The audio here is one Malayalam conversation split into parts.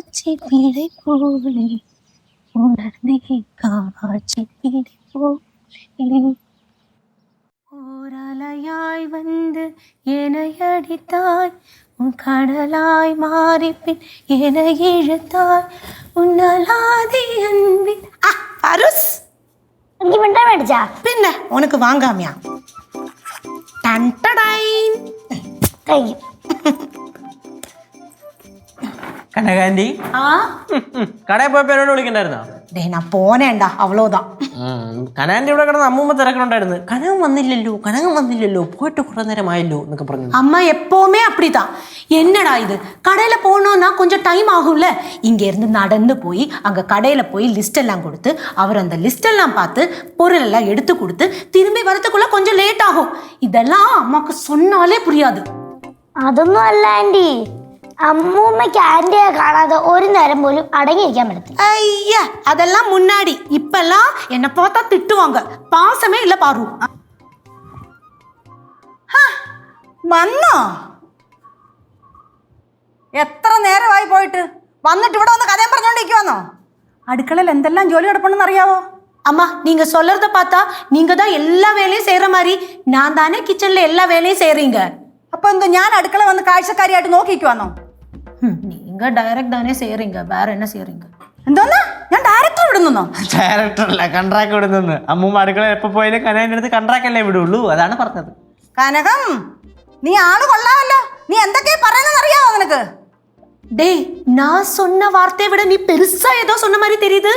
കാച്ചിപ്പിടை പോലെ ഉണർന്നേ കാച്ചിപ്പിടை പോലെ ஓரலையாய் வந்து என்னை அடித்தாய் உன் கடலாய் மாறி பின் என்னை இழுத்தாய் உன்னலாதி அன்பின் அருஸ் എനിക്ക് മിണ്ടാൻ മേടിച്ചാ പിന്നെ ഉനക്ക് വാങ്ങാമിയാ ടണ്ടടൈൻ കഴിയും കനകാന്റി കടയിൽ പോയപ്പോ എന്നോട് വിളിക്കണ്ടായിരുന്നോ? ഡേ ഞാൻ പോനേണ്ട അവളോതാ കനാന്റെ ഇവിടെ കിടന്ന് അമ്മൂമ്മ തിരക്കണുണ്ടായിരുന്നു. കനകം വന്നില്ലല്ലോ പോയിട്ട് കുറെ നേരമായല്ലോ എന്നൊക്കെ പറഞ്ഞു. அம்மா எப்பவுமே அப்படிதான். என்னடா இது கடையில போனோம்னா கொஞ்சம் டைம் ஆகும்ல, இங்க இருந்து நடந்து போய் அங்க கடையில போய் லிஸ்ட் எல்லாம் கொடுத்து அவர் அந்த லிஸ்ட் எல்லாம் பார்த்து பொருள் எல்லாம் எடுத்து கொடுத்து திரும்பி வரதுக்குள்ள கொஞ்சம் லேட் ஆகும். இதெல்லாம் அம்மாக்கு சொன்னாலே புரியாது. അതൊന്നും അല്ല ആന്റി, അമ്മൂമ്മയ്ക്ക് ആന്റിയെ കാണാതെ ഒരു നേരം പോലും അടങ്ങിയിരിക്കാൻ പറ്റത്തില്ല. ஐயா அதெல்லாம் முன்னாடி, இப்பெல்லாம் என்ன பார்த்தா திட்டுவாங்க. பாசமே இல்ல பாரு. വന്നോ? എത്ര നേരമായി പോയിട്ട്? വന്നിട്ട് ഇവിടെ വന്ന് കഥയും പറഞ്ഞോണ്ടിരിക്കുവാന്നോ? അടുക്കളയിൽ എന്തെല്ലാം ജോലി കിടപ്പുണ്ടെന്ന് അറിയാവോ? அம்மா நீங்க சொல்றத பார்த்தா நீங்க தான் எல்லா வேலையும் செய்யற மாதிரி, நான் தானே கிச்சன்ல எல்லா வேலையும் செய்றீங்க. അപ്പൊ എന്തോ ഞാൻ അടുക്കള വന്ന് കാഴ്ചക്കാരിയായിട്ട് നോക്കിക്കുവാന്നോ? நீங்க டைரக்ட் தானே செய்றீங்க, வேற என்ன செய்றீங்க? എന്തോന്നാ? ഞാൻ ഡയറക്ടർ വിടുന്നോ? ഡയറക്ടറല്ല, കൺട്രാക്ട് വിടുന്നു. അമ്മൂമ്മ അടുക്കള എപ്പോ പോയാലും കനാന്റെ അടുത്ത് കൺട്രാക്ട് അല്ലേ വിടുള്ളൂ, അതാണ് പറഞ്ഞത്. കനകം, നീ ആള് കൊള്ളാമല്ലോ. നീ എന്തൊക്കെയാ പറയുന്നത് അറിയാവോ നിനക്ക്? டேய் நான் சொன்ன வார்த்தையை விட நீ பெருசா ஏதோ சொன்ன மாதிரி தெரியுது.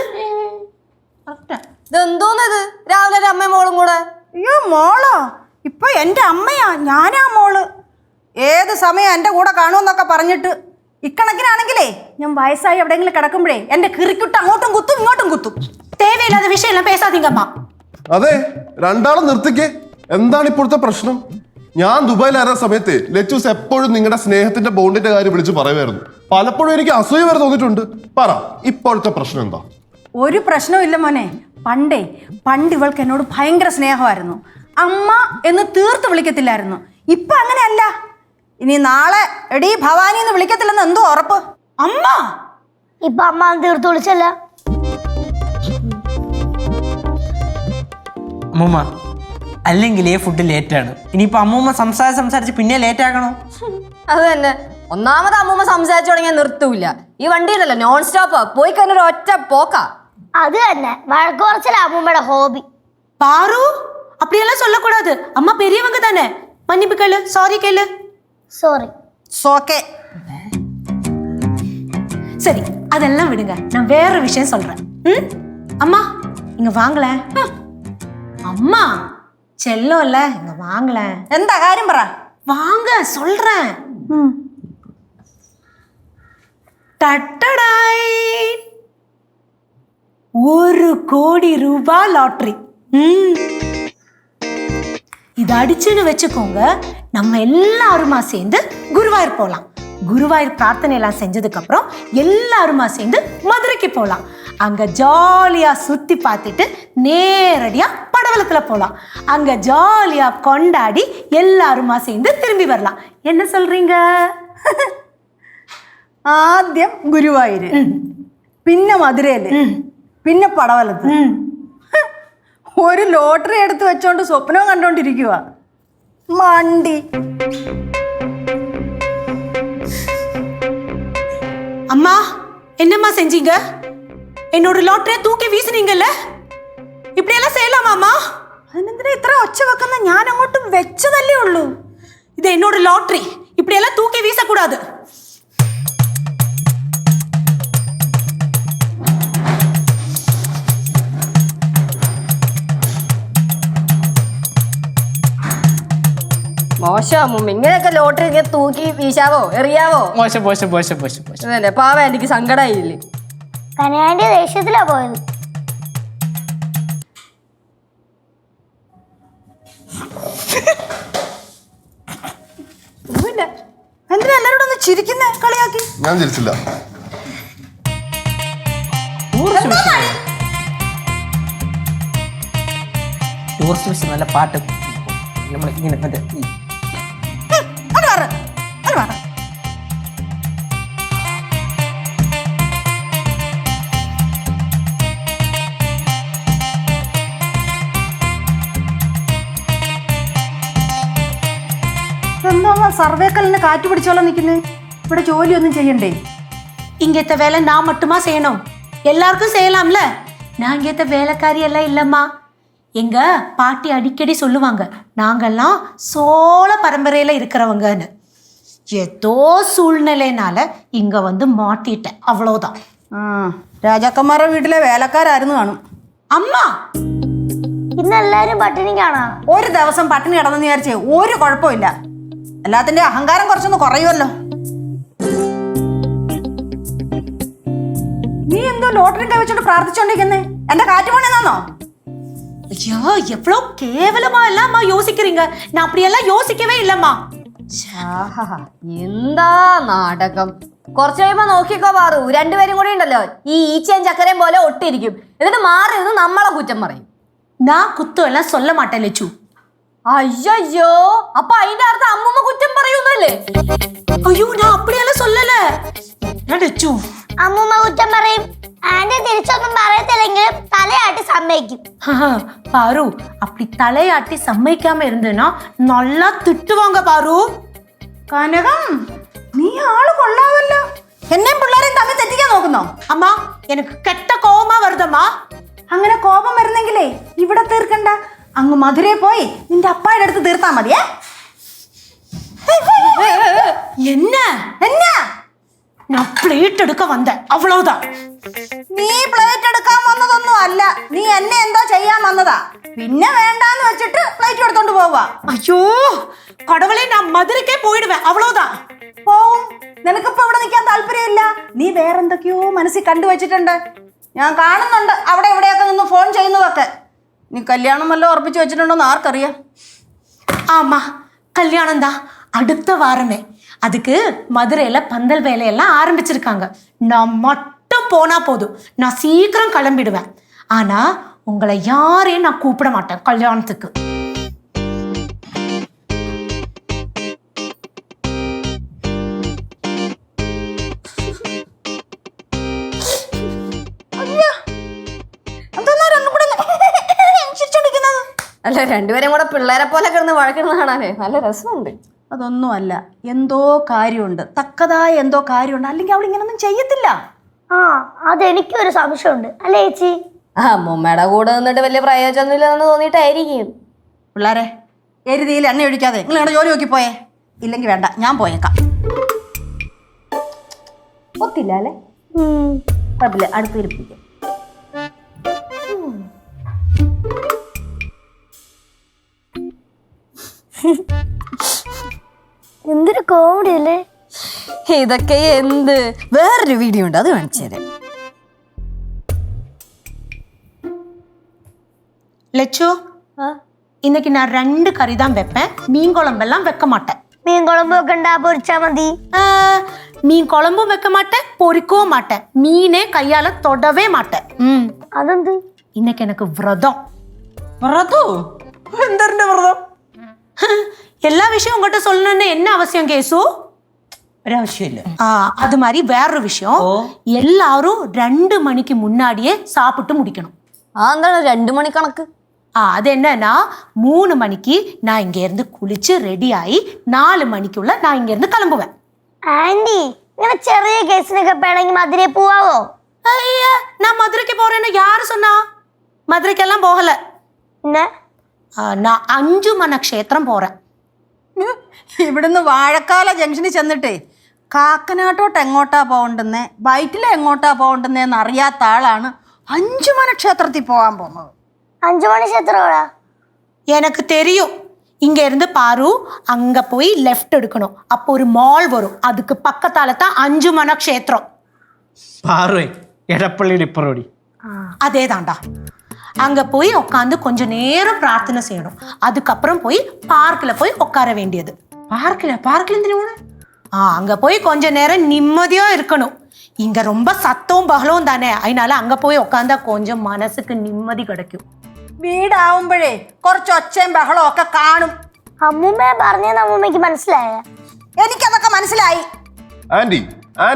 ഇതെന്തോന്നത് രാവിലെ ഒരു അമ്മയും മോളും കൂടെ? അയ്യോ മോളോ? ഇപ്പൊ എന്റെ അമ്മയാ, ഞാനാ മോള്. ഏത് സമയം എന്റെ കൂടെ കാണുമെന്നൊക്കെ പറഞ്ഞിട്ട് ഇക്കണക്കിനാണെങ്കിലേ ഞാൻ വയസ്സായി എവിടെയെങ്കിലും കിടക്കുമ്പോഴേ എന്റെ കിറിക്കുട്ട് അങ്ങോട്ടും കുത്തും ഇങ്ങോട്ടും കുത്തും. தேவையில்லாத விஷயம் எல்லாம் பேசாதீங்கம்மா. അതെ, രണ്ടാളും നിർത്തിക്കേ. എന്താണ് ഇപ്പോഴത്തെ പ്രശ്നം? ഞാൻ ദുബായിലായിരുന്ന സമയത്ത് ലച്ചൂസ് എപ്പോഴും നിങ്ങളുടെ സ്നേഹത്തിന്റെ ബോണ്ടിന്റെ കാര്യം വിളിച്ച് പറയുമായിരുന്നു. പലപ്പോഴും എനിക്ക് അസൂയ വരെ തോന്നിയിട്ടുണ്ട്. പറ, ഇപ്പോഴത്തെ പ്രശ്നം എന്താ? ഒരു പ്രശ്നവും ഇല്ല മോനെ. പണ്ട് ഇവൾക്ക് എന്നോട് ഭയങ്കര സ്നേഹമായിരുന്നു. അമ്മ എന്ന് തീർത്ത് വിളിക്കത്തില്ലായിരുന്നു. ഇപ്പൊ അങ്ങനെയല്ല. ഇനി നാളെ എടീ ഭവാനി എന്ന് വിളിക്കത്തില്ലെന്ന് എന്തോ ഉറപ്പ്? അമ്മ ഇപ്പൊ അമ്മ തീർത്ത് വിളിച്ചല്ല. അമ്മൂമ്മ അല്ലെങ്കിലേ ഫുഡ് ലേറ്റാണ്. ഇനിയിപ്പോ അമ്മൂമ്മ സംസാരിച്ച് പിന്നെ ലേറ്റ് ആക്കണോ? അത് തന്നെ. ഒന്നാമത് അമ്മൂമ്മ സംസാരിച്ചു തുടങ്ങിയാൽ നിർത്തൂല. ഈ വണ്ടിയിലല്ലോ നോൺ സ്റ്റോപ്പ്, പോയി കഴിഞ്ഞൊരു ഒറ്റ പോക്കാ. അത് തന്നെ വഴക്ക് കുറച്ചില്ല അമ്മൂമ്മയുടെ ഹോബി. பாரு அப்படியெல்லாம் சொல்லக்கூடாது. அம்மா பெரியவங்க தானே, மன்னிப்பு கேளு, சாரி கேளு. സോറി. സോക്കെ. சரி அதெல்லாம் விடுங்க, நான் வேற விஷயம் சொல்றேன். அம்மா இங்க வாங்கல. அம்மா செல்லோல்ல, இங்க வாங்கல. എന്താ കാര്യം പറ? வாங்க சொல்றேன். தட்டடாய் 1 கோடி ரூபாய் லாட்டரி. இது அடிச்சுன்னு வச்சுக்கோங்க, நம்ம எல்லாருமா சேர்ந்து குருவாயூர் போகலாம். குருவாயூர் பிரார்த்தனை எல்லாம் செஞ்சதுக்கு அப்புறம் எல்லாருமா சேர்ந்து மதுரைக்கு போகலாம். அங்க ஜாலியா சுத்தி பார்த்துட்டு நேரடியா படவலத்துல போகலாம். அங்க ஜாலியா கொண்டாடி எல்லாருமா சேர்ந்து திரும்பி வரலாம். என்ன சொல்றீங்க? ആദ്യം ഗുരുവായൂര്, പിന്നെ മധുരയില്, പിന്നെ പടവലത്ത്. ഒരു ലോട്ടറി എടുത്ത് വെച്ചോണ്ട് സ്വപ്നവും കണ്ടോണ്ടിരിക്കുക മണ്ടി. அம்மா என்னம்மா செஞ்சீங்க? என்னோட லாட்டரியை தூக்கி வீசுனீங்கல்ல, இப்படியெல்லாம் செய்யலாமாம்மா? അതിനെന്തിനാ ഇത്ര ഒച്ച വെക്കുന്ന? ഞാൻ അങ്ങോട്ട് വെച്ചതല്ലേ ഉള്ളൂ. இது என்னோட லாட்டரி, இப்படியெல்லாம் தூக்கி வீசக்கூடாது. മോശം അമ്മൂമ്മ, ഇങ്ങനെയൊക്കെ ലോട്ടറി ഇങ്ങനെ തൂക്കി വീശാവോ എറിയാവോ? മോശം. അതന്നെ പാവ, എനിക്ക് സങ്കടമായില്ലേ. കനാന്റെ ദേഷ്യത്തിലാ പോയത്. എന്തിനാ എല്ലാരോടും ഒന്ന് ചിരിക്കുന്നേ? കളിയാക്കി. ഞാൻ ചിരിച്ചില്ല. ടൂറിസ്റ്റ് നല്ല പാട്ട് നമ്മൾ ഇങ്ങനെ മറ്റേ സർവേക്കലിന് കാറ്റ് പിടിച്ചോളം നിൽക്കുന്നേ? ഇവിടെ ജോലിയൊന്നും ചെയ്യണ്ടേ? இங்கத்த வேலை நான் மட்டுமா செய்யணும்? எல்லாருக்கும் செய்யலாம்ல. நான் இங்கத்த வேலைக்காரி எல்லாம் இல்லம்மா. எங்க பாட்டி அடிக்கடி சொல்லுவாங்க, நாங்கெல்லாம் சோழ பரம்பரையில இருக்கிறவங்கன்னு. ஏதோ சூழ்நிலைனால இங்க வந்து மாட்டிட்டேன், அவ்வளவுதான். രാജാക്കന്മാരുടെ വീട്ടിലെ വേലക്കാരായിരുന്നു കാണും. അമ്മ ഇന്ന് എല്ലാരും പട്ടിണി കാണാ. ഒരു ദിവസം പട്ടിണി കിടന്നെന്ന് വിചാരിച്ചേ ഒരു കുഴപ്പമില്ല. എല്ലാത്തിന്റെ അഹങ്കാരം കുറച്ചൊന്ന് കുറയുമല്ലോ. നീ എന്തോ ലോട്ടറി കൈവച്ചോണ്ട് പ്രാർത്ഥിച്ചോണ്ടിരിക്കുന്നേ? എന്റെ കാറ്റ് പോണെന്നാന്നോ? ஐயோ எவ்வளோ கேவலமா எல்லாம்மா யோசிக்கிறீங்க. நான் அப்படியெல்லாம் யோசிக்கவே இல்லம்மா. എന്താ നാടകം. കുറച്ച് കഴിയുമ്പോ നോക്കിക്കോ പാറു, രണ്ടുപേരും കൂടി ഉണ്ടല്ലോ ഈ ഈച്ചയും ചക്കരയും പോലെ ഒട്ടിരിക്കും. എന്നിട്ട് മാറി നിന്ന് നമ്മളെ കുറ്റം പറയും. நான் குத்தம் எல்லாம் சொல்ல மாட்டேன் லட்சு. അയ്യോ, അപ്പൊ അതിന്റെ അർത്ഥം അമ്മൂമ്മ കുറ്റം പറയൂന്നല്ലേ? ஐயோ நான் அப்படியெல்லாம் சொல்லல லட்சு. അമ്മൂമ്മ കുറ്റം പറയും. ആന്റി തിരിച്ചൊന്നും പറയത്തില്ലെങ്കിലും തലയാട്ടി സമ്മതിക്കും. பாரு, அப்படி தலையாட்டி சம்மதிக்காம இருந்தேன்னா நல்லா திட்டுவாங்க பாரு. കനകം, നീ ആള് കൊള്ളാവല്ലോ. എന്നെയും പിള്ളേരെയും തമ്മിൽ തെറ്റിക്കാൻ നോക്കുന്നോ? அம்மா எனக்கு கெட்ட கோவமா வருதம்மா. അങ്ങനെ കോപം വരുന്നെങ്കിലേ ഇവിടെ തീർക്കണ്ട, അങ്ങ് മധുരയിൽ പോയി നിന്റെ അപ്പായുടെ അടുത്ത് തീർത്താ മതിയേ. என்ன എന്നാ நான் பிளேட் எடுக்க வந்தேன், அவ்வளவுதான். നീ പ്ലേറ്റ് എടുക്കാൻ വന്നതൊന്നും അല്ല, നീ എന്നെ എന്തോ ചെയ്യാൻ വന്നതാ. പിന്നെ വേണ്ടാന്ന് വെച്ചിട്ട് പ്ലേറ്റ് എടുത്തോണ്ട് പോവുക. ஐயோ கடவுளே, நான் மதுரைக்கே போயிடுவேன், அவ்வளவுதான். പോവും. നിനക്കിപ്പോ ഇവിടെ നിൽക്കാൻ താല്പര്യമില്ല. നീ വേറെന്തൊക്കെയോ മനസ്സിൽ കണ്ടുവച്ചിട്ടുണ്ട്. ഞാൻ കാണുന്നുണ്ട് അവിടെ ഇവിടെയൊക്കെ നിന്ന് ഫോൺ ചെയ്യുന്നതൊക്കെ. നീ കല്യാണം വല്ലതും ഉറപ്പിച്ചു വെച്ചിട്ടുണ്ടോന്ന് ആർക്കറിയാം? ஆமா, கல்யாணம் தான் அடுத்த வாரமே. அதுக்கு மதுரையில பந்தல் வேலையெல்லாம் ஆரம்பிச்சிருக்காங்க. நான் மட்டும் போனா போதும், நான் சீக்கிரம் கிளம்பிடுவேன். ஆனா உங்களை யாரையும் நான் கூப்பிட மாட்டேன் கல்யாணத்துக்கு. അല്ല, രണ്ടുപേരും കൂടെ പിള്ളേരെ പോലെ കിടന്ന് വഴക്കിടുന്ന കാണാനേ നല്ല രസമുണ്ട്. അതൊന്നുമല്ല, എന്തോ കാര്യമുണ്ട്, തക്കതായ എന്തോ കാര്യമുണ്ട്. അല്ലെങ്കിൽ അവൾ ഇങ്ങനൊന്നും ചെയ്യത്തില്ല. ആ അതെനിക്കൊരു സംശയമുണ്ട് അല്ലേ ചേച്ചി? അമ്മൂമ്മയുടെ കൂടെ നിന്നിട്ട് വലിയ പ്രയോജനമില്ലെന്ന് തോന്നിയിട്ടായിരിക്കും. പിള്ളേരെ, എരുതിയിൽ എണ്ണ ഒഴിക്കാതെ നിങ്ങൾ നിങ്ങളുടെ ജോലി നോക്കി പോയേ. ഇല്ലെങ്കിൽ വേണ്ട, ഞാൻ പോയേക്കാം. ഒത്തില്ല അല്ലേ? കുഴപ്പമില്ല, അടുത്ത് ഇരിപ്പിക്കാം. എന്തൊരു കോമഡി അല്ലേ? ഇതൊക്കെ എന്ത്? വേറൊരു വീഡിയോ ഉണ്ട്, അത് കാണിച്ചു തരാം. லட்சு, இன்னைக்கு நான் 2 கறி தான் வைப்பேன். மீன் குழம்பெல்லாம் வைக்க மாட்டேன். മീൻ കുഴമ്പ് വെക്കണ്ട, പൊരിച്ചാ മതി. மீன் குழம்பும் வைக்க மாட்டேன், பொரிக்கவும் மாட்டேன். மீனே கையால தொடவே மாட்டேன். അതെന്ത്? இன்னைக்கு எனக்கு விரதம். വ്രതോ? എന്തരന്റെ വ്രതം? எல்லா விஷயம் உங்ககிட்ட சொல்லணும்னு என்ன அவசியம் கேசு? ഒരാവശ്യമില്ല. அது மாதிரி வேறொரு விஷயம், எல்லாரும் 2 மணிக்கு முன்னாடியே சாப்பிட்டு முடிக்கணும். എന്താണ് 2 മണി കണക്ക്? அது என்னன்னா 3 மணிக்கு நான் இங்க இருந்து குளிச்சு ரெடி ஆகி 4 மணிக்குள்ள நான் இங்க இருந்து கிளம்புவேன். ആന്റി, ഇങ്ങനെ ചെറിയ കേസിനൊക്കെ വേണമെങ്കിൽ മധുരയിൽ പോവാവോ? ஐயா, நான் மதுரைக்கு போறேன்னு யாரு சொன்னா? மதுரைக்கெல்லாம் போகல. പിന്നെ நான் 5 மன க்ஷேத்திரம் போறேன். ഇവിടുന്ന് വാഴക്കാല ജംഗ്ഷനിൽ ചെന്നിട്ടേ കാക്കനാട്ടോട്ട് എങ്ങോട്ടാ പോകണ്ടെന്നേ, വയറ്റിൽ എങ്ങോട്ടാ പോകണ്ടെന്നേന്ന് അറിയാത്ത ആളാണ് 5 മന ക്ഷേത്രത്തിൽ പോകാൻ പോകുന്നത്. 5 മണി ക്ഷേത്രമാ? எனக்கு தெரியும். இங்க இருந்து பாரு, அங்க போய் லெஃப்ட் எடுக்கணும். அப்போ ஒரு மால் வரும், அதுக்கு பக்கத்தால தான் 5 மன க்ஷேத்திரம். പാറേ, എടപ്പള്ളിയുടെ ഇപ്പറോടി. அதே தாண்டா. அங்க போய் உட்காந்து கொஞ்ச நேரம் பிரார்த்தனை செய்யணும். அதுக்கப்புறம் போய் பார்க்கில் போய் உட்கார வேண்டியது. പാർക്കിൽ എന്തിനു പോണേ? அங்க போய் கொஞ்ச நேரம் நிம்மதியா இருக்கணும். இங்க ரொம்ப சத்தம் பகலும் தானே, அதனால அங்க போய் உட்காந்தா கொஞ்சம் மனசுக்கு நிம்மதி கிடைக்கும். വീടാവുമ്പോഴേ കുറച്ച് ഒച്ചയും ബഹളവും ഒക്കെ കാണും. അമ്മൂമ്മയെ പറഞ്ഞത് അമ്മൂമ്മയ്ക്ക് മനസ്സിലായ? എനിക്കതൊക്കെ മനസ്സിലായി. ആന്റി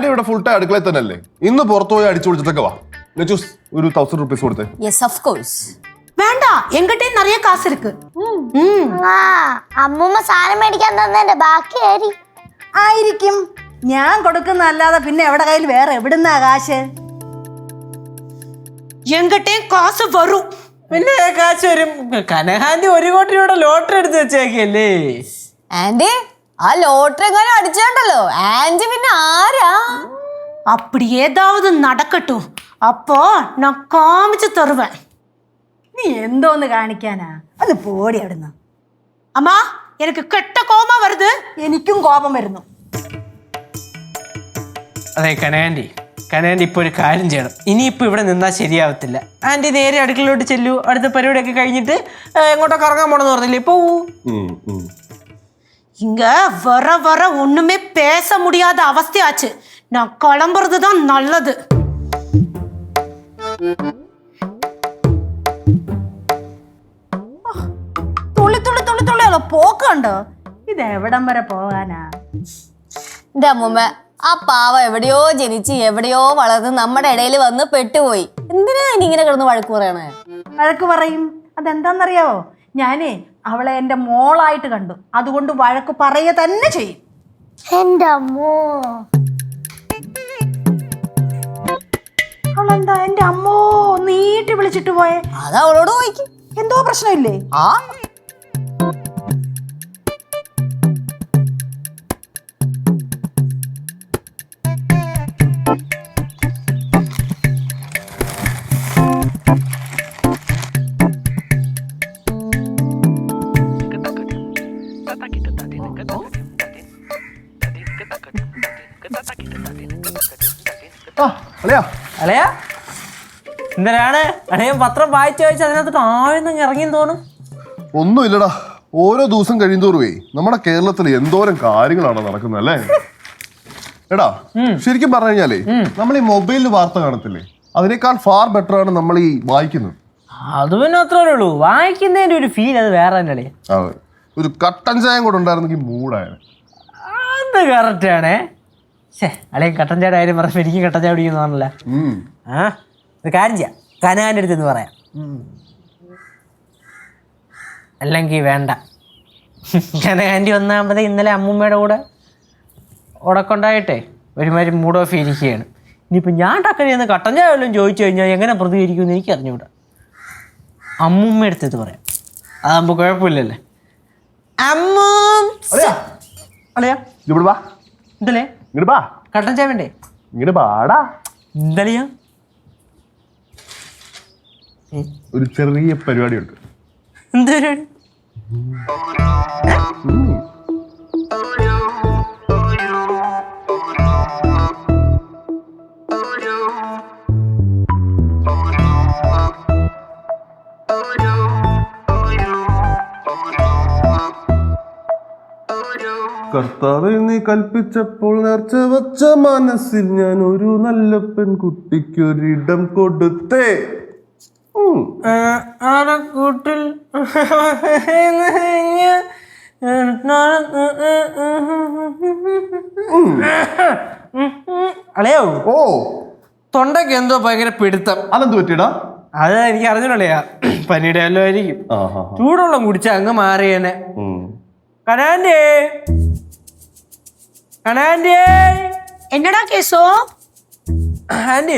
ഇവിടെ ഫുൾ ടൈം അടുക്കളയിൽ തന്നെ അല്ലേ? ഇന്ന് പുറത്തു പോയി അടിച്ചു പൊളിച്ചിട്ടൊക്കെ വാ. ഒരു 1000 rupees കൊടുത്തേ. Yes, of course. வேண்டாம், எங்கிட்டே நிறைய காசு இருக்கு. ആ അമ്മൂമ്മ സാധനം മേടിക്കാൻ തന്നതിന്റെ ബാക്കി ആയിരിക്കും. ഞാൻ കൊടുക്കുന്നല്ലാതെ പിന്നെ എവിടെ കയ്യിൽ വേറെ എവിടുന്നാ കാശ്? எங்கிட்டே காசு வரும். പിന്നെ കാശ് വരും. കനകാന്റി 1 കോടി രൂപയുടെ ലോട്ടറി എടുത്ത് വെച്ചേക്കല്ലേ. ആന്റി ആ ലോട്ടറി എങ്ങനെ അടിച്ചോണ്ടല്ലോ ആന്റി പിന്നെ ആരാ? அப்படி ஏதாவது நடக்கட்டும், அப்போ நான் காமிச்சு தருவேன். നീ എന്തോന്ന് കാണിക്കാനാ? അത് പോടി അവിടുന്ന്. அம்மா, எனக்கு கெட்ட கோபமா வருது. എനിക്കും കോപം വരുന്നു. അതെ കനകാന്റി ഇപ്പൊ ഒരു കാര്യം ചെയ്യണം. ഇനിയിപ്പോ ഇവിടെ നിന്നാൽ ശരിയാവത്തില്ല. ആന്റി നേരെ അടുക്കളയിലോട്ട് ചെല്ലൂ. അടുത്ത പരിപാടിയൊക്കെ കഴിഞ്ഞിട്ട് എങ്ങോട്ടോ കറങ്ങാൻ പോണെന്ന് പറഞ്ഞില്ലേ, ഇപ്പൊ இங்க வர வர ஒண்ணுமே பேச முடியாத அவஸ்தையாச்சு. நான் கிளம்புறதுதான் நல்லது. തുള്ളിയുള്ള പോക്ക് കണ്ടോ? ഇത് എവിടം വരെ പോകാനാ? എന്റെ അമ്മൂമ്മ, ആ പാവ എവിടെയോ ജനിച്ച് എവിടെയോ വളർന്ന് നമ്മുടെ ഇടയിൽ വന്ന് പെട്ടുപോയി. എന്തിനാ ഇനി ഇങ്ങനെ കിടന്ന് വഴക്ക് പറയണേ? വഴക്ക് പറയും. അതെന്താന്നറിയാവോ? ഞാനേ അവളെ എൻ്റെ മോളായിട്ട് കണ്ടു. അതുകൊണ്ട് വഴക്ക് പറയുക തന്നെ ചെയ്യും. എന്റെ അമ്മോ, അവളെന്താ എൻ്റെ അമ്മോ നീട്ടി വിളിച്ചിട്ട് പോയെ? അത് അവളോട് ചോദിക്കും. എന്തോ പ്രശ്നമില്ലേ? ആ അലയാ എന്തിനാണ് അലയും പത്രം വായിച്ചു അതിനകത്ത് ആഴന്ന് ഇറങ്ങി തോന്നും. ഒന്നുമില്ലടാ, ഓരോ ദിവസം കഴിയുന്തോറുമേ നമ്മുടെ കേരളത്തിൽ എന്തോരം കാര്യങ്ങളാണ് നടക്കുന്നത് അല്ലേ? എടാ ശരിക്കും പറഞ്ഞു കഴിഞ്ഞാലേ നമ്മൾ ഈ മൊബൈലിൽ വാർത്ത കാണത്തില്ലേ, അതിനേക്കാൾ ഫാർ ബെറ്റർ ആണ് നമ്മൾ ഈ വായിക്കുന്നത്. അത് പിന്നെ അത്രേ ഉള്ളൂ, വായിക്കുന്നതിന്റെ ഒരു ഫീൽ അത് വേറെ തന്നെ. അതെ, ഒരു കട്ടൻ ചായം കൂടെ ഉണ്ടായിരുന്നെങ്കിൽ മൂടായാണ്. അത് കറക്റ്റ് ആണേ. അളയും കട്ടൻ ചായ കാര്യം പറഞ്ഞപ്പോൾ എനിക്കും കട്ടൻ ചായ കുടിക്കുന്നു പറഞ്ഞില്ല. ആ ഒരു കാര്യം ചെയ്യാം, കനകാൻ്റെ അടുത്തെന്ന് പറയാം. അല്ലെങ്കിൽ വേണ്ട, കനകാൻ്റെ ഒന്നാമത് ഇന്നലെ അമ്മൂമ്മയുടെ കൂടെ ഉടക്കൊണ്ടായിട്ടേ ഒരുമാതിരി മൂഡ് ഓഫ് ഇരിക്കുകയാണ്. ഇനിയിപ്പോൾ ഞാൻ ടക്കനെന്ന് കട്ടൻ ചായ വല്ലതും ചോദിച്ചു കഴിഞ്ഞാൽ എങ്ങനെ പ്രതികരിക്കുമെന്ന് എനിക്ക് അറിഞ്ഞുകൂടാ. അമ്മൂമ്മ അടുത്തത് പറയാം, അതാകുമ്പോൾ കുഴപ്പമില്ലല്ലേ. അമ്മൂ അളയാ ഇവിടെ വാ, എന്തല്ലേ ഇങ്ങോട്ട് വാ. കട്ടൻ ചായ വേണ്ടേ? ഇങ്ങോട്ട് വാടാ. എന്തളിയാ? ഒരു ചെറിയ പരിപാടിയുണ്ട്. എന്ത് പരിപാടി? കർത്താവെ നീ കൽപ്പിച്ചപ്പോൾ നേർച്ച വച്ച മനസ്സിൽ ഞാൻ ഒരു നല്ല പെൺകുട്ടിക്കൊരിടം കൊടുത്തേ. കൂട്ടിൽ അളയോ ഓ, തൊണ്ടയ്ക്ക് എന്തോ ഭയങ്കര പിടുത്തം. അതെന്ത് പറ്റിയടാ? അത് എനിക്ക് അറിഞ്ഞോളയാ, പനിയുടെ എല്ലാം ആയിരിക്കും. ചൂടുവെള്ളം കുടിച്ച അങ്ങ് മാറിയേനെ. കനാൻഡേ കനാൻഡേ. என்னடா கேசோ? ആൻഡി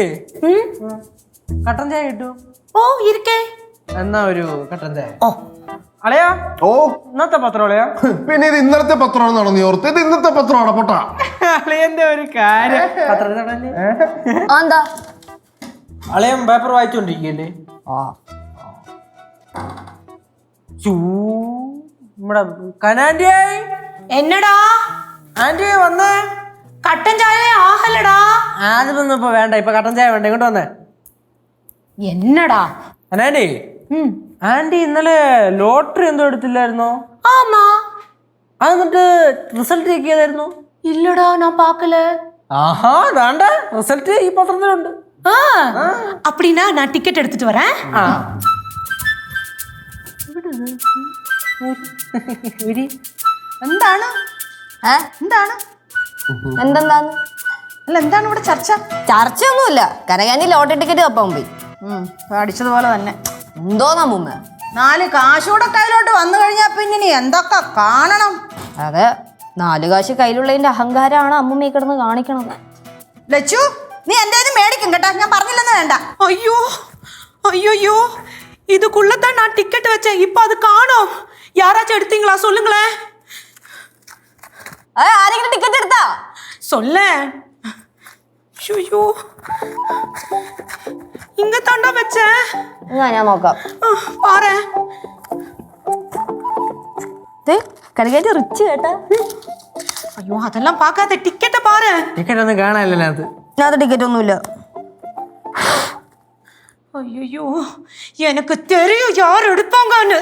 കട്ടൻ ചായ കിട്ടൂ? ഓ ഇരിക്കേ. എന്നാ ഒരു കട്ടൻ ചായ. ഓ അളയാ, ഓ ഇന്നത്തെ പത്രം അളയാ? പിന്നെ ഇത് ഇന്നലത്തെ പത്രമാണെന്നാണോ നീ ഓർത്ത്? ഇത് ഇന്നത്തെ പത്രമാണ് പൊട്ടാ. അളയന്റെ ഒരു കാര്യം. പത്രത്തിലല്ലേ എന്താ അളയൻ പേപ്പർ വായിച്ചോണ്ടിരിക്കല്ലേ? നമ്മുടെ കനാൻഡി. എന്നടാ ആന്റി വന്നേ. കട്ടൻ ചായ ആഹല്ലടാ. ആദ്യമൊന്നും ഇപ്പൊ വേണ്ട, ഇപ്പൊ കട്ടൻ ചായ വേണ്ട, ഇങ്ങോട്ട് വന്നേ. എന്നടാ ആന്റി, ആന്റി ഇന്നലെ ലോട്ടറി എന്തോ എടുത്തില്ലായിരുന്നോ? ആമാ. അത് എന്നിട്ട് റിസൾട്ട് ചെക്ക് ചെയ്തായിരുന്നു? ഇല്ലടാ, ഞാൻ പാക്കല. ആഹാ, വേണ്ട, റിസൾട്ട് ഈ പത്രത്തിലുണ്ട്. அப்படின்னா நான் டிக்கெட் எடுத்துட்டு வரேன். എന്താണ് എന്താണ് എന്തെന്താന്ന്? അല്ല എന്താണ് ഇവിടെ ചർച്ച? ചർച്ചയൊന്നുമില്ല, കനകാന്റി ലോട്ടറി ടിക്കറ്റ് കപ്പാൻ പോയി. അടിച്ചതുപോലെ തന്നെ. എന്തോന്ന് അമ്മൂമ്മ? 4 കാശൂടെ കയ്യിലോട്ട് വന്നു കഴിഞ്ഞാൽ പിന്നെ ഇനി എന്തൊക്കെ കാണണം. അതെ, 4 കാശ് കയ്യിലുള്ളതിന്റെ അഹങ്കാരമാണ് അമ്മൂമ്മ ഈ കിടന്ന് കാണിക്കണത്. ലച്ചു, നീ എന്റെ മേടിക്കും കേട്ടാ, ഞാൻ പറഞ്ഞില്ലെന്ന് വേണ്ട. ஐயோ ஐயோ இதுக்குள்ளதான் நான் டிக்கெட் வச்சேன். இப்போ அது காணோம். யாராச்சும் எடுத்தீங்களா? சொல்லுங்களேன். ആരെങ്കിലും ടിക്കറ്റ് എടുത്താ? சொல்ல. ஐயோ இங்க தாண்டா வச்சேன். ഞാൻ നോക്കാം. பாரு. കനകാന്റി റിച്ച് കേട്ടാ. ஐயோ அதெல்லாம் பார்க்காத, டிக்கெட்டை பாரு. ടിക്കറ്റ് ഒന്നും കാണാനില്ല അത്. ഇതിനകത്ത് ടിക്കറ്റ് ഒന്നുമില്ല. ஐயோ எனக்கு தெரியும் யார் எடுப்பாங்கன்னு.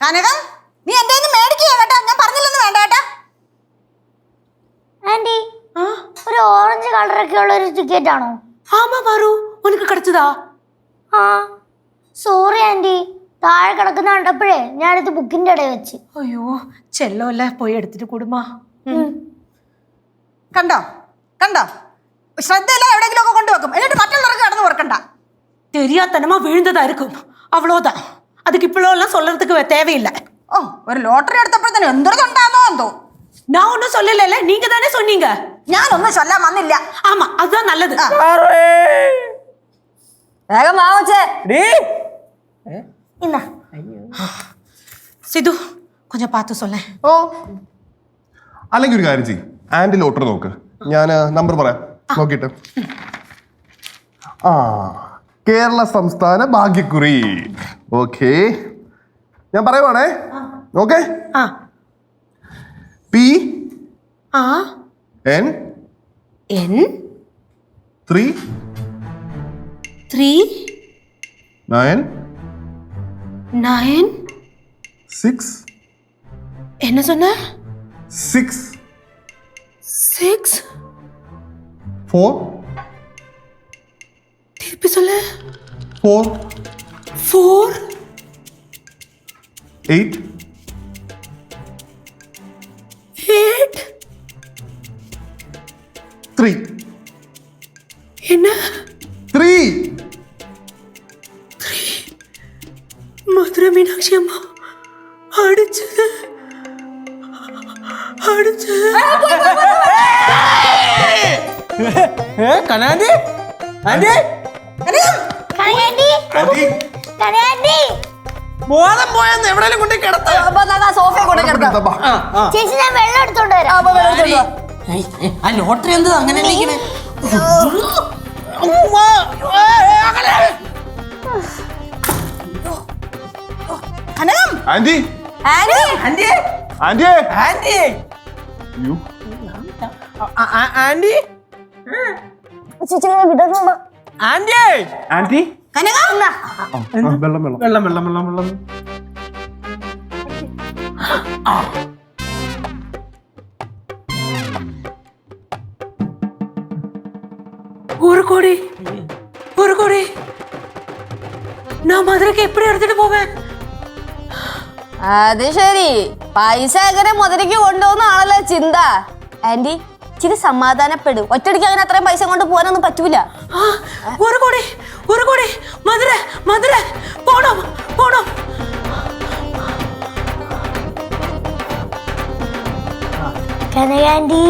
കനകം, നീ എന്റെ മേടിക്കുക കേട്ടാ, ഞാൻ പറഞ്ഞില്ലെന്ന് വേണ്ട കേട്ടാ. ആന്റി, ഒരു ഓറഞ്ച് കളറൊക്കെ ഉള്ള ഒരു ടിക്കറ്റ് ആണോ? ஆமா பாரு, உனக்கு கிடைச்சதா? ആ സോറി ആന്റി, താഴെ കിടക്കുന്ന കണ്ടപ്പോഴേ ഞാനിത് ബുക്കിന്റെ ഇടയിൽ വെച്ച്. ஐயோ செல்லோல்ல, போய் எடுத்துட்டு கொடுமா. കണ്ടോ കണ്ടോ, ശ്രദ്ധയില്ല എവിടെയെങ്കിലും ഒക്കെ കൊണ്ടുവെക്കും, എന്നിട്ട് മറ്റുള്ളവർക്ക് കടന്നു കൊടുക്കണ്ട. தெரியாதனமா விழுந்ததா இருக்கும், அவ்வளோதான். அதுக்கு இப்பெல்லாம் சொல்றதுக்கு தேவையில்லை. ഓ, ഒരു ലോട്ടറി എടുത്തപ്പോഴത്തേനും എന്തൊരുണ്ടാന്നോ എന്തോ. நான் ஒன்றும் சொல்லல, நீங்க தானே சொன்னீங்க. ഞാനൊന്നും ചൊല്ലാൻ വന്നില്ല. ஆமா, அதுதான் நல்லது. വേഗം വാവച്ചേ. ഇന്നാ സിധു, கொஞ்சம் பார்த்து சொல்ல. ഓ, അല്ലെങ്കിൽ ഒരു കാര്യം ചെയ്യും, ആന്റി ലോട്ടറി നോക്ക്, ഞാൻ നമ്പർ പറയാം, നോക്കിയിട്ട്. ആ, കേരള സംസ്ഥാന ഭാഗ്യക്കുറി. ഓക്കെ, ഞാൻ പറയുവാണേ. ഓക്കെ, ஆ PNN ஆ என் 3 3 9 9 6 என்ன சொன்ன? 6 6 4 திருப்பி சொல்லு. 4 4 8 8 3 என்ன? 3. மதுரை மீனாட்சி அம்மா அடிச்சது அடிச்சது. കനാന്റി ആന്റി, കനകാന്റി, ആന്റി, കനകാന്റി, ബോധം പോയെന്ന് എവിടെയെങ്കിലും കൊണ്ട് കിടത്ത. സോഫയെ കൊണ്ട് കിടക്കാം. ഇതാ, ബാ. ചേച്ചി ഞാൻ വെള്ളം എടുത്തോണ്ട് വരാം. ആ ലോട്ടറി എന്ത് അങ്ങനെ ഇരിക്കണേ? Kanakam, aunty, aunty, aunty, aunty, aunty, അയ്യോ, ആന്റി, ചേച്ചിനെ വിടണം. ആന്റി, ആന്റി, കനകം, വെള്ളം വെള്ളം വെള്ളം വെള്ളം വെള്ളം വെള്ളം. ஒரு கோடி, ஒரு கோடி. நான் மதுரைக்கு எப்படி எடுத்துட்டு போவேன்? അത് ശരി, പൈസ എങ്ങനെ മുതലേക്ക് കൊണ്ടുപോകുന്നാണല്ലോ ചിന്ത. ആന്റി, ഇച്ചിരി സമാധാനപ്പെടും. ഒറ്റയടിക്ക് അങ്ങനെ അത്രയും പൈസ കൊണ്ട് പോകാനൊന്നും പറ്റൂല. ஒரு கோடி, ஒரு கோடி. மதுரை, மதுரை போனோம், போனோம். കനകാന്റി,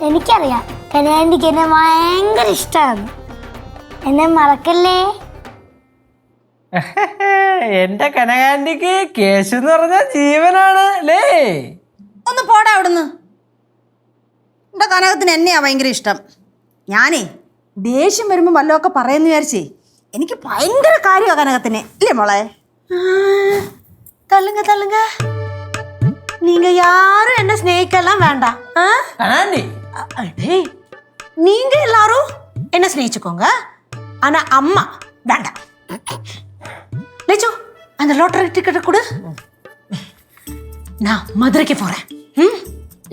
എനിക്കറിയാം കനകാന്റിക്ക് എന്നെ ഭയങ്കര ഇഷ്ടമാണ്. എന്നെ മറക്കല്ലേ. എന്റെ കനകാന്റിക്ക് കേശു എന്ന് പറഞ്ഞ ജീവനാണ് അല്ലേ? ഒന്ന് പോടാ അവിടുന്ന്. എന്റെ കനകത്തിന് എന്നെയാ ഭയങ്കര ഇഷ്ടം. ഞാനേ ദേഷ്യം വരുമ്പോൾ വല്ലതൊക്കെ പറയുന്നു വിചാരിച്ചേ, എനിക്ക് ഭയങ്കര കാര്യമാണ് കനകത്തിന്, ഇല്ലേ മോളെ? தள்ளுங்க தள்ளுங்க, நீங்க யாரும் என்ன ஸ்நேகிக்கலாம் வேண்டாம். കനാന്റി, அடே, நீங்க எல்லாரும் என்ன ஸ்நேகிச்சுக்கோங்க, ஆனா அம்மா வேண்டாம். லேச்சு, அந்த லாட்டரி டிக்கெட்டை கொடு, நான் மதுரைக்கு போறேன்.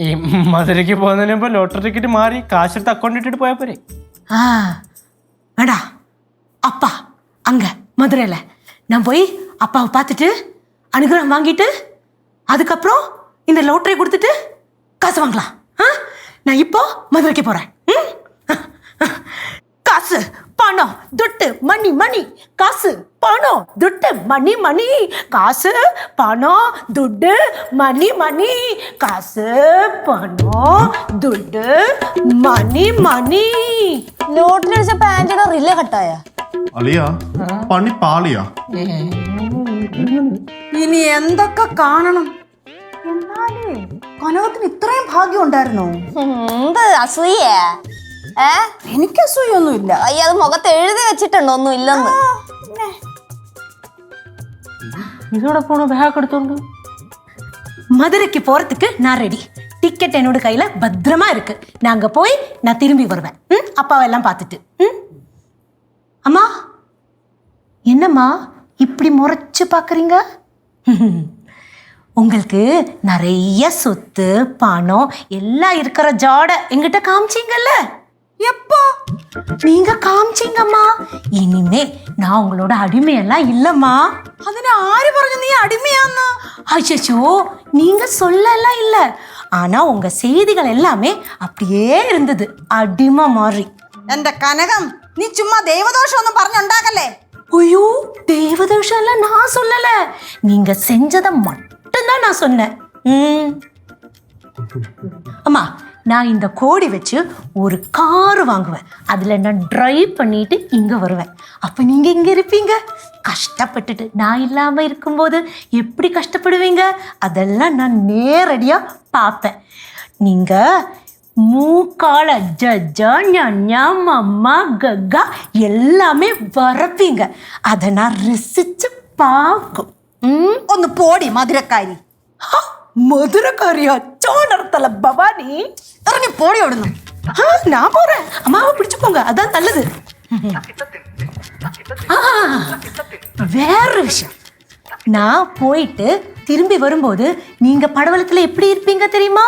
ഈ മധുരയ്ക്ക് പോകുന്നതിന് മുമ്പ് ലോട്ടറി ടിക്കറ്റ് മാറി കാശെടുത്ത് അക്കൗണ്ട് ഇട്ടിട്ട് പോയാൽ പോരെ? வேண்டாம், அப்பா அங்க மதுரையில. நான் போய் அப்பாவை பார்த்துட்டு அனுகிரகம் வாங்கிட்டு அதுக்கப்புறம் இந்த லாட்டரி கொடுத்துட்டு காசு வாங்கலாம். நான் இப்போ மதுரைக்கு போறேன். காசு பணம் பணம் துட்டு மணி மணி காசு பணம் துட்டு மணி மணி காசு பணம் துட்டு மணி மணி காசு പണം ദുഡ് മണി മണി. ലോട്ടിലടിച്ചപ്പോ ആന്റിയുടെ റിലേ കട്ടായ. അളിയാ പണി പാളിയാ. ഇനി എന്തൊക്കെ കാണണം. എന്നാലേ കനകത്തിന് ഇത്രയും ഭാഗ്യം ഉണ്ടായിരുന്നോ? എന്ത് അസൂയ? എനിക്ക് അസൂയൊന്നുമില്ല. അയ്യ, അത് മുഖത്ത് എഴുതി വെച്ചിട്ടുണ്ടോ ഒന്നും ഇല്ലെന്ന്. ഇതോടെ പോണ ബാഗ് എടുത്തോണ്ട് மதுரைக்கு போறதுக்கு நான் ரெடி. டிக்கெட் என்னோட கையில பத்திரமா இருக்கு. நான் அங்க போய் நான் திரும்பி வருவேன். அப்பாவெல்லாம் பார்த்துட்டு. அம்மா என்னம்மா இப்படி முறைச்சு பாக்குறீங்க? உங்களுக்கு நிறைய சொத்து பணம் எல்லாம் இருக்கிற ஜாட எங்கிட்ட காமிச்சீங்கல்ல? எப்போ? நீங்க காமிச்சீங்கம்மா. இனிமே நான் உங்களோட அடிமையெல்லாம் இல்லம்மா. അതിന് ആര് പറഞ്ഞു നീ അടിമയാന്ന്? ஐயோ நீங்க சொல்லலாம் இல்ல. ஆனா உங்க செய்திகள் எல்லாமே அப்படியே இருந்தது அடிமை மாதிரி. എന്റെ കനകം, നീ ചുമ്മാ ദൈവദോഷം ഒന്നും പറഞ്ഞുണ്ടാക്കല്ലേ. ஐயோ தேவதோஷம் எல்லாம் நான் சொல்லல. நீங்க செஞ்சதை மட்டும்தான் நான் சொன்னேன். அம்மா நான் இந்த கோடி வச்சு ஒரு கார் வாங்குவேன். அதுல நான் டிரைவ் பண்ணிட்டு இங்க வருவேன். அப்ப நீங்க இங்க இருப்பீங்க. கஷ்டப்பட்டுட்டு நான் இல்லாம இருக்கும்போது எப்படி கஷ்டப்படுவீங்க அதெல்லாம் நான் நேரடியா பார்ப்பேன். நீங்க மூக்கால ஜஜா ஞா மம்மா கக்கா எல்லாமே வரப்பீங்க. அதை நான் ரசிச்சு பார்க்கும். ഒന്ന് പോടി മധുരക്കാരി. மதுரக்காரியா சோனர்த்தல பவானி. ഇറങ്ങി പോടി ഓടുന്നു. நான் போறேன். அம்மாவை பிடிச்சுக்கோங்க, அதான் நல்லது. வேற விஷயம், நான் போயிட்டு திரும்பி வரும்போது நீங்க படவலத்துல எப்படி இருப்பீங்க தெரியுமா?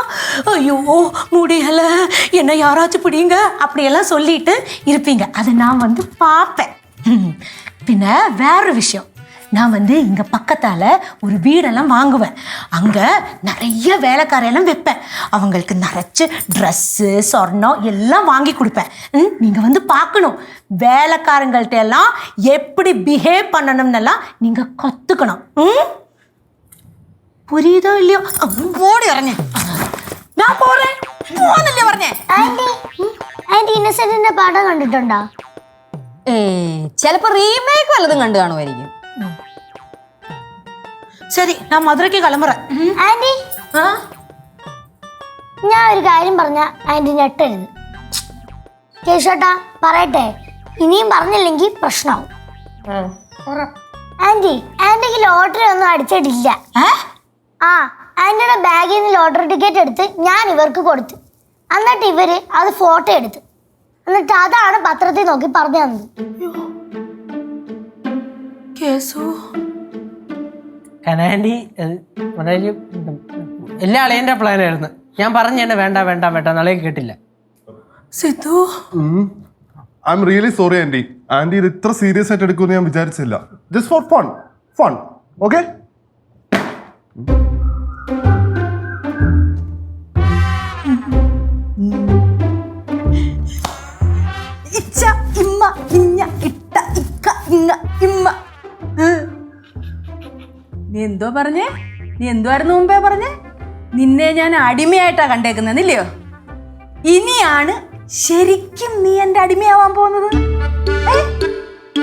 ஐயோ முடியல, என்ன யாராச்சும் பிடிங்க அப்படியெல்லாம் சொல்லிட்டு இருப்பீங்க. அதை நான் வந்து பார்ப்பேன். பின்ன வேற விஷயம், நான் வந்து இங்கே பக்கத்தால் ஒரு வீடெல்லாம் வாங்குவேன். அங்கே நிறைய வேலைக்காரையெல்லாம் வைப்பேன். அவங்களுக்கு நிறைச்சி ட்ரெஸ்ஸு சொர்ணம் எல்லாம் வாங்கி கொடுப்பேன். நீங்கள் வந்து பார்க்கணும். வேலைக்காரங்கள்ட்ட எல்லாம் எப்படி பிஹேவ் பண்ணணும்னெல்லாம் நீங்கள் கற்றுக்கணும். புரியுதோ இல்லையோ? പോടി ഇറങ്ങി. நான் போகிறேன். പോന്നല്ലേ പറഞ്ഞേ. ആന്റി ആന്റി ഇന്നസെന്റിന്റെ പടം കണ്ടിട്ടുണ്ടോ? ചിലപ്പോ റീമേക്ക് വല്ലതും കണ്ടു കാണുമായിരിക്കും. சரி நான் மதுரைக்கு கிளம்புறேன். ആന്റി ഞാൻ ഒരു കാര്യം പറഞ്ഞ ആന്റി ഞെട്ടരുത്. കേശോട്ടാ പറയട്ടെ, ഇനിയും പറഞ്ഞില്ലെങ്കിൽ പ്രശ്നമാവും. ആന്റി ആന്റിക്ക് ലോട്ടറി ഒന്നും അടിച്ചിട്ടില്ല. ആ ആന്റിയുടെ ബാഗിൽ നിന്ന് ലോട്ടറി ടിക്കറ്റ് എടുത്ത് ഞാൻ ഇവർക്ക് കൊടുത്തു. എന്നിട്ട് ഇവര് അത് ഫോട്ടോ എടുത്ത്, എന്നിട്ട് അതാണ് പത്രത്തിൽ നോക്കി പറഞ്ഞു തന്നത്. கேசு കനാൻഡി വളരെ എല്ലാ അളിയൻ്റെ പ്ലാനായിരുന്നു. ഞാൻ പറഞ്ഞു തന്നെ വേണ്ട വേണ്ട വേണ്ട, നാളെ കേട്ടില്ല. Sidhu I am really sorry aunty. Aunty ഇത് ഇത്ര സീരിയസ് ആയിട്ട് എടുക്കുമെന്ന് ഞാൻ വിചാരിച്ചില്ല. Just for fun. Fun. Okay? ഇച്ച ഇമ്മ ഇഞ്ഞ ഇട്ട ഇക്ക ഇങ്ങ ഇമ്മ. നീ എന്തോ പറഞ്ഞേ? നീ എന്തുവായിരുന്നു മുമ്പേ പറഞ്ഞേ? നിന്നെ ഞാൻ അടിമയായിട്ടാ കണ്ടേക്കുന്നില്ലയോ? ഇനിയാണ് ശരിക്കും നീ എന്റെ അടിമയാവാൻ പോകുന്നത്.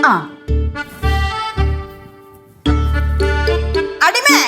ആ അടിമേ.